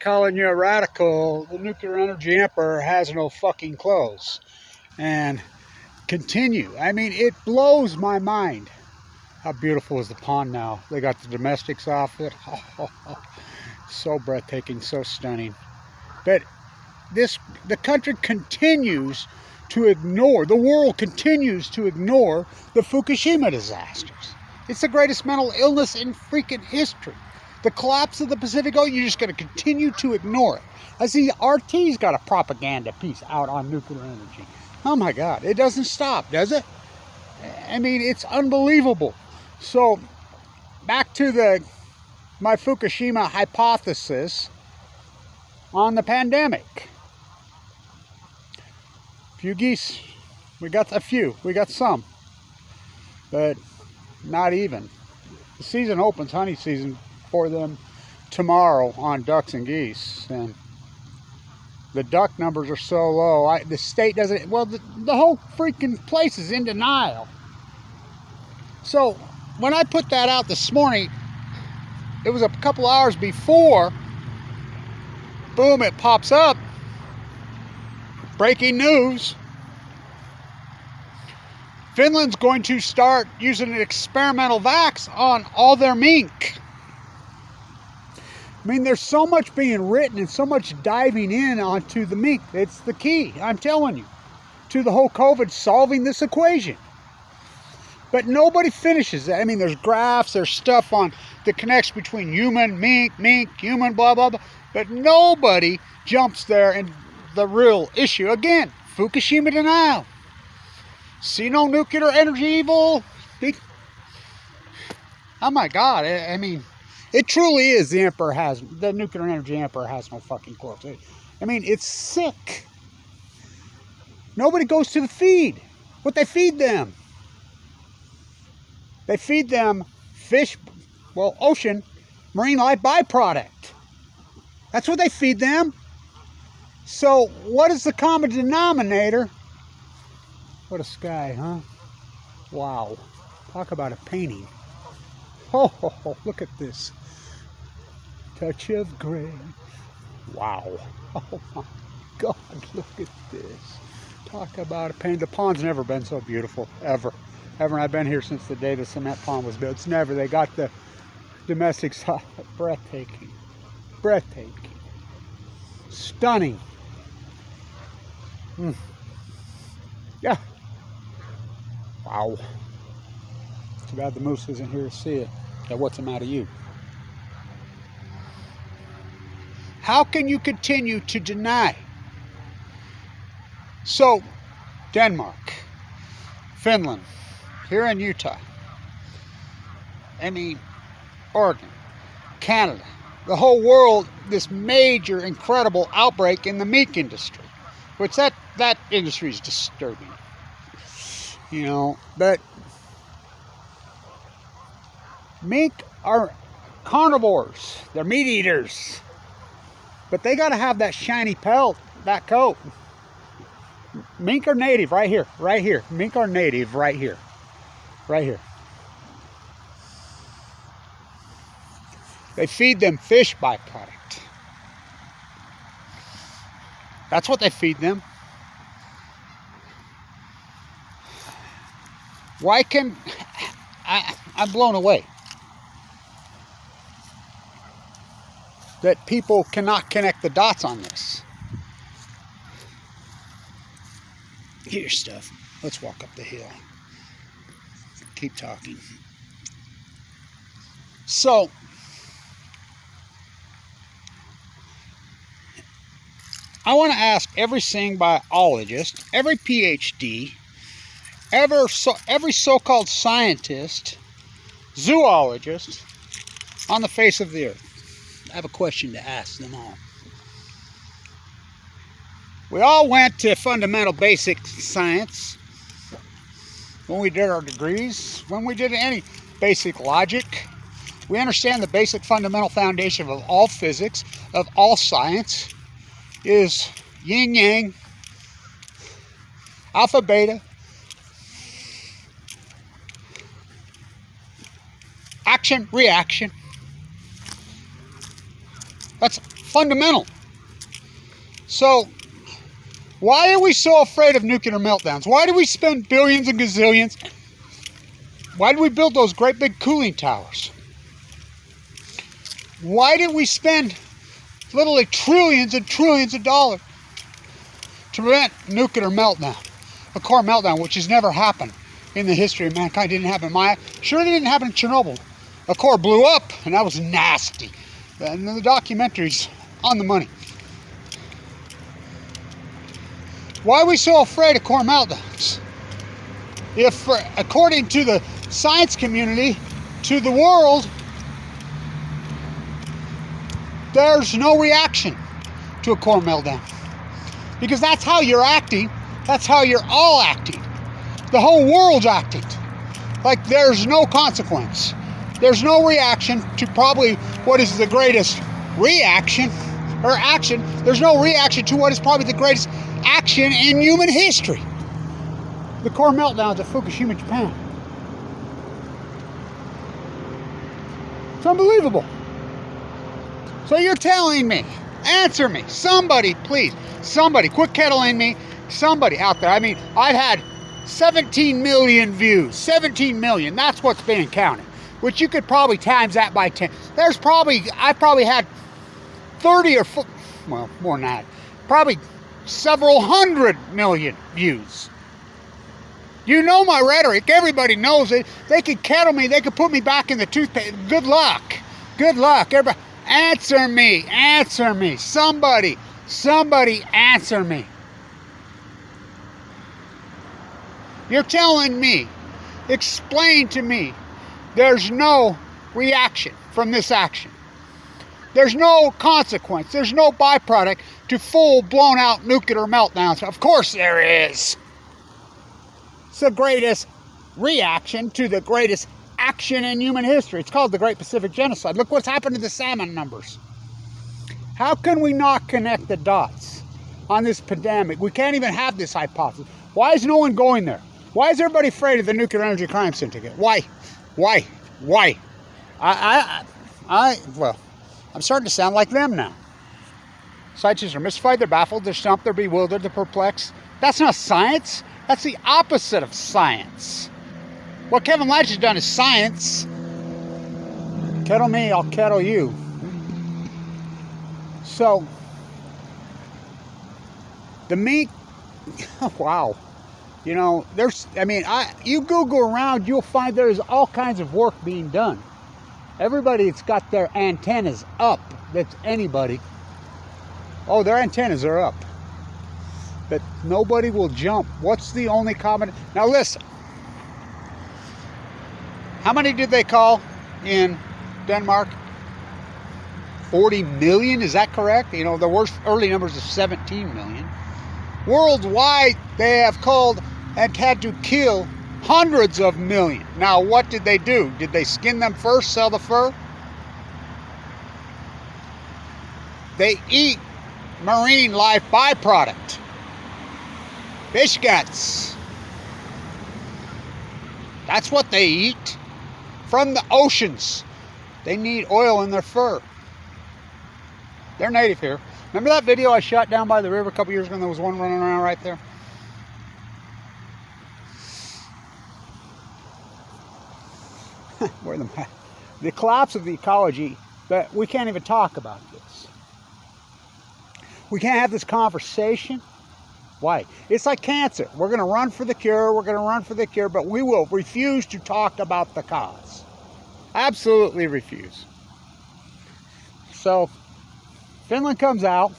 calling you a radical. The nuclear energy emperor has no fucking clothes. And continue. I mean, it blows my mind. How beautiful is the pond now? They got the domestics off it. So breathtaking, so stunning. But the country continues to ignore, the world continues to ignore the Fukushima disasters. It's the greatest mental illness in freaking history. The collapse of the Pacific Ocean, you're just going to continue to ignore it. I see RT's got a propaganda piece out on nuclear energy. Oh my God, it doesn't stop, does it? I mean, it's unbelievable. So, back to my Fukushima hypothesis on the pandemic. Few geese, we got some, but not even. The season opens, honey season, for them tomorrow on ducks and geese, and the duck numbers are so low. The state doesn't, well, the whole freaking place is in denial. So when I put that out this morning, it was a couple hours before, boom, it pops up. Breaking news. Finland's going to start using an experimental vax on all their mink. I mean, there's so much being written and so much diving in onto the mink. It's the key, I'm telling you, to the whole COVID solving this equation. But nobody finishes that. I mean, there's graphs, there's stuff on the connection between human, mink, human, blah, blah, blah. But nobody jumps there and the real issue. Again, Fukushima denial. See no nuclear energy evil. Oh my God, I mean, it truly is the nuclear energy emperor has no fucking clothes. I mean, it's sick. Nobody goes to the feed. What they feed them? They feed them fish, well, ocean, marine life byproduct. That's what they feed them. So what is the common denominator? What a sky, huh? Wow. Talk about a painting. Oh, look at this. Touch of gray. Wow. Oh my God, look at this. Talk about a painting. The pond's never been so beautiful, ever. Haven't I been here since the day the cement pond was built? It's never. They got the domestics. Breathtaking. Breathtaking. Stunning. Yeah. Wow. Too bad the moose isn't here to see it. Now what's the matter with you? How can you continue to deny? So, Denmark, Finland, here in Utah, I mean, Oregon, Canada, the whole world, this major, incredible outbreak in the meat industry, which that industry is disturbing, you know, but mink are carnivores, they're meat eaters, but they got to have that shiny pelt, that coat. Mink are native right here. Mink are native right here. They feed them fish byproduct. That's what they feed them. I'm blown away that people cannot connect the dots on this. Get your stuff. Let's walk up the hill. Keep talking. So, I want to ask every single biologist, every PhD, every so-called scientist, zoologist on the face of the earth. I have a question to ask them all. We all went to fundamental basic science when we did our degrees, when we did any basic logic. We understand the basic fundamental foundation of all physics, of all science, is yin yang, alpha beta, action reaction. That's fundamental. So, why are we so afraid of nuclear meltdowns? Why do we spend billions and gazillions? Why do we build those great big cooling towers? Why did we spend literally trillions and trillions of dollars to prevent nuclear meltdown? A core meltdown, which has never happened in the history of mankind. It didn't happen in Maya. Sure, it didn't happen in Chernobyl. A core blew up, and that was nasty. And the documentary's on the money. Why are we so afraid of core meltdowns? If, according to the science community, to the world, there's no reaction to a core meltdown. Because that's how you're acting. That's how you're all acting. The whole world's acting. Like there's no consequence. There's no reaction to probably what is the greatest reaction or action. There's no reaction to what is probably the greatest action in human history. The core meltdowns at Fukushima, Japan. It's unbelievable. So you're telling me, answer me, somebody please, somebody, quit kettling me, somebody out there. I mean, I've had 17 million views, 17 million, that's what's being counted, which you could probably times that by 10. I've probably had 30 or, well, more than that, probably several hundred million views. You know my rhetoric, everybody knows it. They could kettle me, they could put me back in the toothpaste. Good luck, everybody. Answer me, somebody answer me. You're telling me, explain to me, there's no reaction from this action. There's no consequence, there's no byproduct to full blown out nuclear meltdowns. Of course there is. It's the greatest reaction to the greatest action in human history. It's called the Great Pacific Genocide. Look what's happened to the salmon numbers. How can we not connect the dots on this pandemic? We can't even have this hypothesis. Why is no one going there? Why is everybody afraid of the Nuclear Energy Crime Syndicate? Why? Well, I'm starting to sound like them now. Scientists are mystified, they're baffled, they're stumped, they're bewildered, they're perplexed. That's not science. That's the opposite of science. What Kevin Latch has done is science. Kettle me, I'll kettle you. So, the meat, wow. You know, you Google around, you'll find there's all kinds of work being done. Everybody that's got their antennas up, that's anybody, oh, their antennas are up. But nobody will jump. What's the only common? Now listen, how many did they call in Denmark? 40 million, is that correct? You know, the worst early numbers is 17 million. Worldwide, they have called and had to kill hundreds of millions. Now, what did they do? Did they skin them first, sell the fur? They eat marine life byproduct. Fish guts. That's what they eat from the oceans. They need oil in their fur. They're native here. Remember that video I shot down by the river a couple years ago and there was one running around right there? Where the collapse of the ecology, that we can't even talk about this. We can't have this conversation. Why? It's like cancer. We're going to run for the cure, but we will refuse to talk about the cause. Absolutely refuse. So, Finland comes out.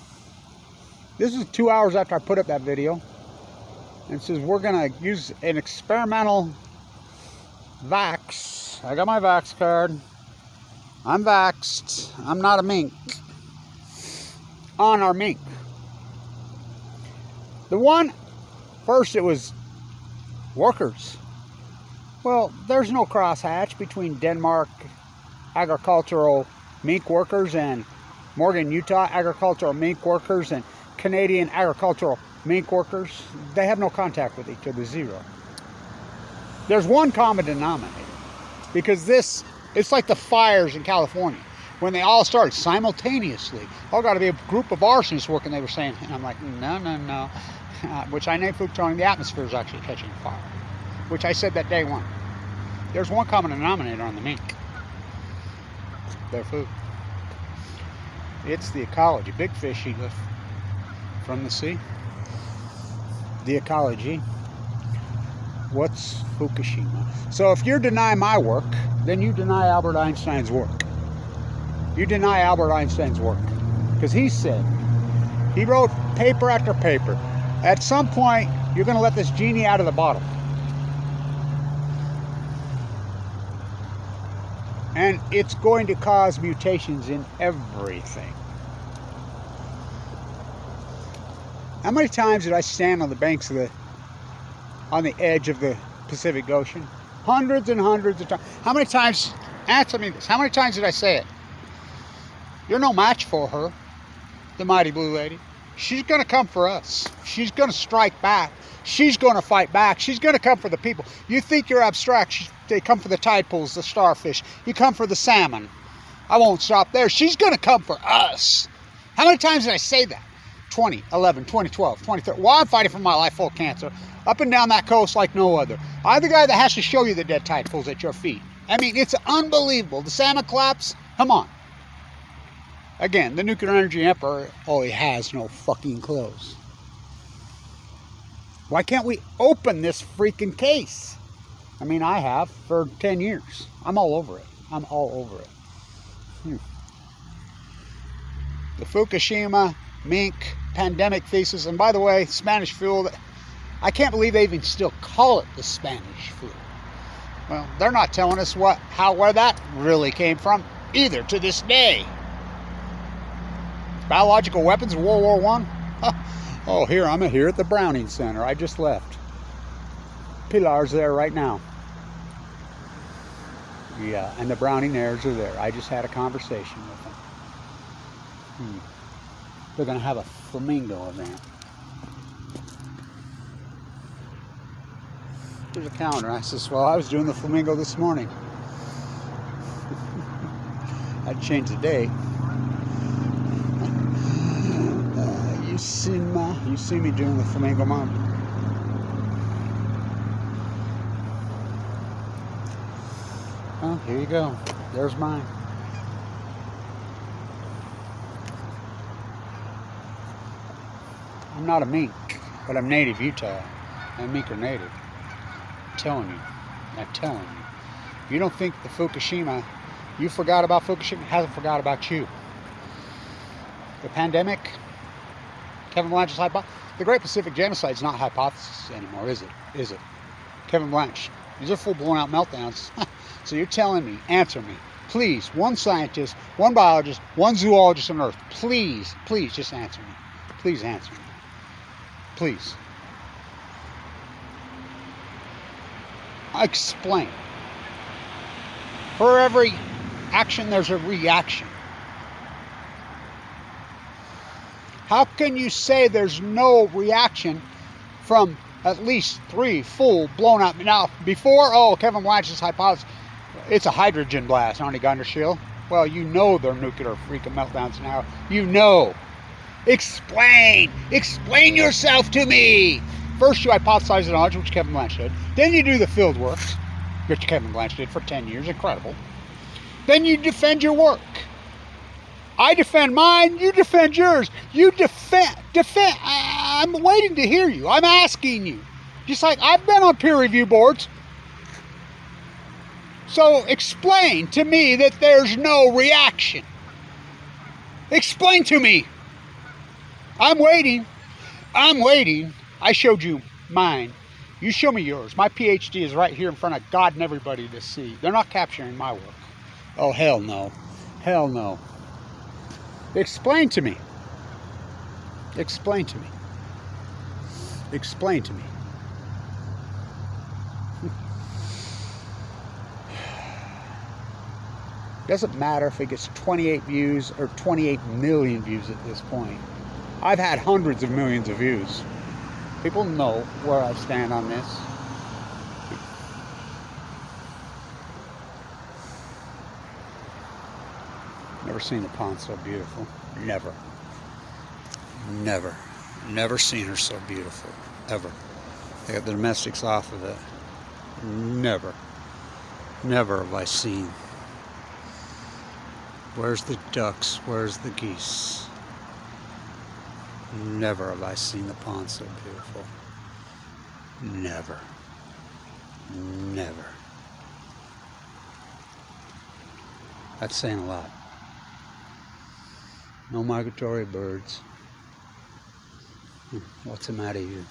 This is 2 hours after I put up that video. And says we're going to use an experimental vax. I got my vax card. I'm vaxxed. I'm not a mink. On our mink. The one, first it was workers. Well, there's no crosshatch between Denmark agricultural mink workers and Morgan, Utah agricultural mink workers and Canadian agricultural mink workers. They have no contact with each other, zero. There's one common denominator. Because it's like the fires in California. when they all started simultaneously. Oh, got to be a group of arsonists working, they were saying. And I'm like, no, no, no. Which I named Fukushima, the atmosphere is actually catching fire. Which I said that day one. There's one common denominator on the mink. Their food. It's the ecology. Big fish eat from the sea. The ecology. What's Fukushima? So if you deny my work, then you deny Albert Einstein's work. You deny Albert Einstein's work. Because he said, he wrote paper after paper. At some point, you're going to let this genie out of the bottle. And it's going to cause mutations in everything. How many times did I stand on the banks of on the edge of the Pacific Ocean? Hundreds and hundreds of times. How many times, answer me this, how many times did I say it? You're no match for her, the mighty blue lady. She's going to come for us. She's going to strike back. She's going to fight back. She's going to come for the people. You think you're abstract. They come for the tide pools, the starfish. You come for the salmon. I won't stop there. She's going to come for us. How many times did I say that? 2011, 2012, 2013. Well, I'm fighting for my life full of cancer. Up and down that coast like no other. I'm the guy that has to show you the dead tide pools at your feet. I mean, it's unbelievable. The salmon collapse, come on. Again, the nuclear energy emperor, oh, he has no fucking clothes. Why can't we open this freaking case? I mean, I have for 10 years. I'm all over it. I'm all over it. The Fukushima mink pandemic thesis, and by the way, Spanish flu, I can't believe they even still call it the Spanish flu. Well, they're not telling us where that really came from either to this day. Biological weapons of World War I? Oh, I'm here at the Browning Center. I just left. Pilar's there right now. Yeah, and the Browning heirs are there. I just had a conversation with them. They're going to have a flamingo event. There's a calendar. I says, well, I was doing the flamingo this morning. I'd change the date. You see me doing the flamingo, Mom. Oh, here you go. There's mine. I'm not a mink, but I'm native Utah. And mink are native. I'm telling you. You don't think the Fukushima, you forgot about Fukushima, hasn't forgot about you. The pandemic, Kevin Blanch's hypothesis. The Great Pacific Genocide is not a hypothesis anymore, is it? Is it? Kevin Blanch, these are full blown out meltdowns. So you're telling me, answer me, please, one scientist, one biologist, one zoologist on Earth, please just answer me. Please answer me. Please. Explain. For every action, there's a reaction. How can you say there's no reaction from at least 3 full blown out? Now, before, Kevin Blanch's hypothesis, it's a hydrogen blast, aren't you, Gundershield? Well, you know they're nuclear freaking meltdowns now. You know. Explain yourself to me. First you hypothesize the knowledge, which Kevin Blanch did. Then you do the field works, which Kevin Blanch did for 10 years, incredible. Then you defend your work. I defend mine, you defend yours. You defend. I'm waiting to hear you. I'm asking you. Just like I've been on peer review boards. So explain to me that there's no reaction. Explain to me. I'm waiting. I showed you mine. You show me yours. My PhD is right here in front of God and everybody to see. They're not capturing my work. Oh, hell no. Hell no. Explain to me. Explain to me. Explain to me. Doesn't matter if it gets 28 views or 28 million views at this point. I've had hundreds of millions of views. People know where I stand on this. Never seen the pond so beautiful. Never. Never. Never seen her so beautiful. Ever. They got the domestics off of it. Never. Never have I seen. Where's the ducks? Where's the geese? Never have I seen the pond so beautiful. Never. Never. That's saying a lot. No migratory birds. What's the matter with you?